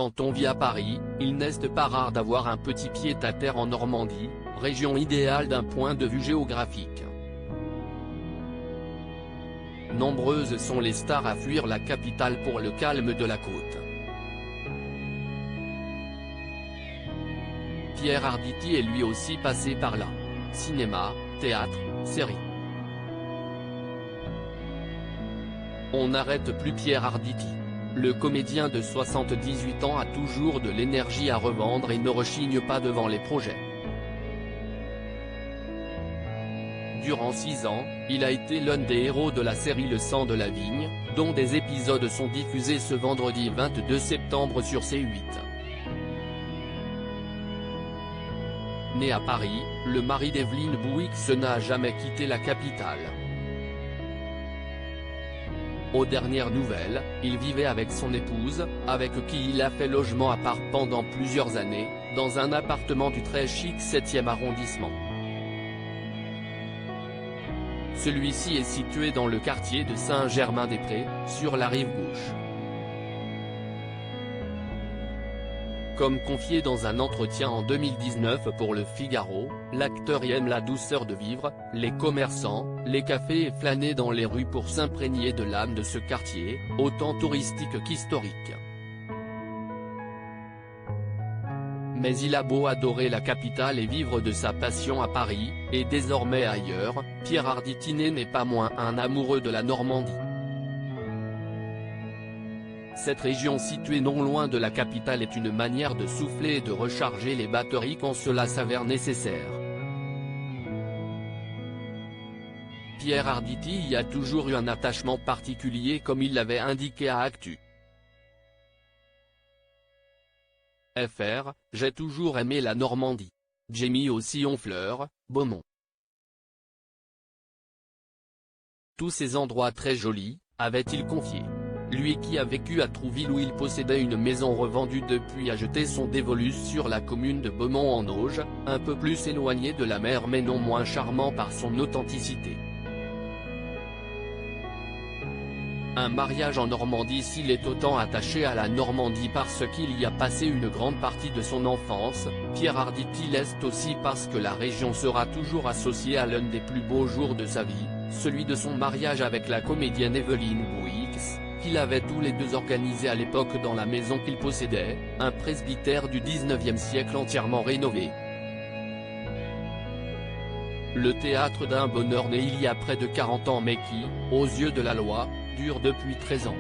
Quand on vit à Paris, il n'est pas rare d'avoir un petit pied-à-terre en Normandie, région idéale d'un point de vue géographique. Nombreuses sont les stars à fuir la capitale pour le calme de la côte. Pierre Arditi est lui aussi passé par là. Cinéma, théâtre, série. On n'arrête plus Pierre Arditi. Le comédien de 78 ans a toujours de l'énergie à revendre et ne rechigne pas devant les projets. Durant 6 ans, il a été l'un des héros de la série Le sang de la vigne, dont des épisodes sont diffusés ce vendredi 22 septembre sur C8. Né à Paris, le mari d'Evelyne Bouix n'a jamais quitté la capitale. Aux dernières nouvelles, il vivait avec son épouse, avec qui il a fait logement à part pendant plusieurs années, dans un appartement du très chic 7e arrondissement. Celui-ci est situé dans le quartier de Saint-Germain-des-Prés, sur la rive gauche. Comme confié dans un entretien en 2019 pour Le Figaro, l'acteur y aime la douceur de vivre, les commerçants, les cafés et flâner dans les rues pour s'imprégner de l'âme de ce quartier, autant touristique qu'historique. Mais il a beau adorer la capitale et vivre de sa passion à Paris, et désormais ailleurs, Pierre Arditi n'est pas moins un amoureux de la Normandie. Cette région située non loin de la capitale est une manière de souffler et de recharger les batteries quand cela s'avère nécessaire. Pierre Arditi y a toujours eu un attachement particulier comme il l'avait indiqué à Actu. J'ai toujours aimé la Normandie. J'ai mis aussi Honfleur, Beaumont. Tous ces endroits très jolis, avait-il confié. Lui qui a vécu à Trouville où il possédait une maison revendue depuis a jeté son dévolu sur la commune de Beaumont en Auge, un peu plus éloigné de la mer mais non moins charmant par son authenticité. Un mariage en Normandie. S'il est autant attaché à la Normandie parce qu'il y a passé une grande partie de son enfance, Pierre Arditi l'est aussi parce que la région sera toujours associée à l'un des plus beaux jours de sa vie, celui de son mariage avec la comédienne Evelyne Bouix, qu'il avait tous les deux organisé à l'époque dans la maison qu'il possédait, un presbytère du 19e siècle entièrement rénové. Le théâtre d'un bonheur né il y a près de 40 ans mais qui, aux yeux de la loi, dure depuis 13 ans.